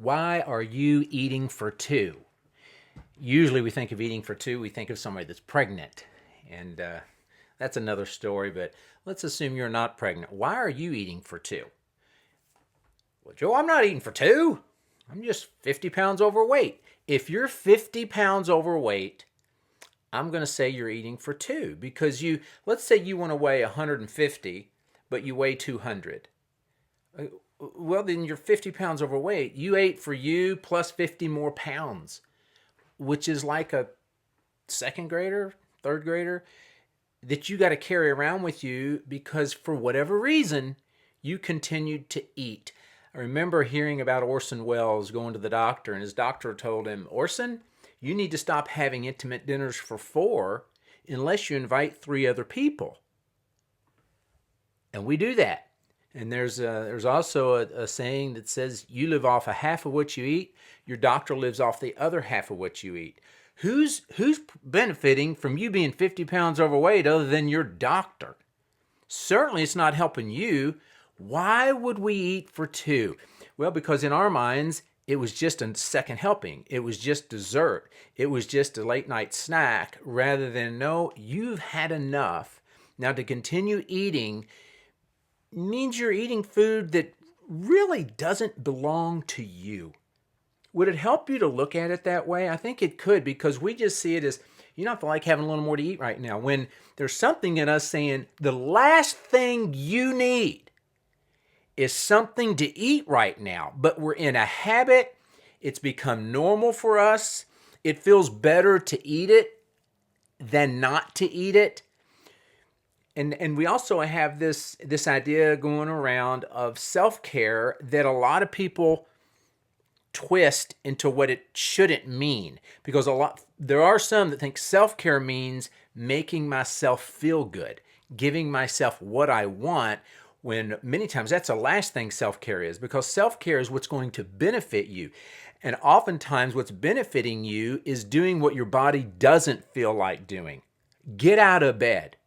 Why are you eating for two? Usually we think of eating for two, we think of somebody that's pregnant. And that's another story, but let's assume you're not pregnant. Why are you eating for two? Well, Joe, I'm not eating for two. I'm just 50 pounds overweight. If you're 50 pounds overweight, I'm going to say you're eating for two because let's say you want to weigh 150, but you weigh 200. Well, then you're 50 pounds overweight. You ate for you plus 50 more pounds, which is like a second grader, third grader that you got to carry around with you because for whatever reason, you continued to eat. I remember hearing about Orson Welles going to the doctor, and his doctor told him, Orson, you need to stop having intimate dinners for 4 unless you invite 3 other people. And we do that. And there's also a saying that says you live off a half of what you eat, your doctor lives off the other half of what you eat. Who's benefiting from you being 50 pounds overweight other than your doctor? Certainly it's not helping you. Why would we eat for 2? Well, because in our minds, it was just a second helping. It was just dessert. It was just a late night snack rather than, no, you've had enough. Now to continue eating means you're eating food that really doesn't belong to you. Would it help you to look at it that way? I think it could because we just see it as, you don't have to like having a little more to eat right now. When there's something in us saying the last thing you need is something to eat right now, but we're in a habit. It's become normal for us. It feels better to eat it than not to eat it. And we also have this idea going around of self-care that a lot of people twist into what it shouldn't mean. Because there are some that think self-care means making myself feel good, giving myself what I want, when many times that's the last thing self-care is, because self-care is what's going to benefit you. And oftentimes what's benefiting you is doing what your body doesn't feel like doing. Get out of bed.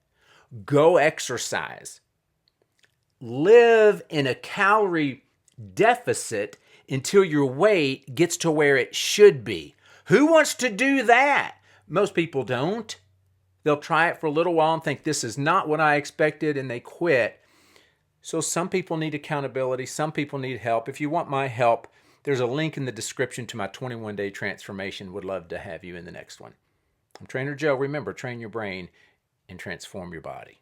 Go exercise. Live in a calorie deficit until your weight gets to where it should be. Who wants to do that? Most people don't. They'll try it for a little while and think this is not what I expected and they quit. So some people need accountability. Some people need help. If you want my help, there's a link in the description to my 21-day transformation. Would love to have you in the next one. I'm Trainer Joe. Remember, train your brain and transform your body.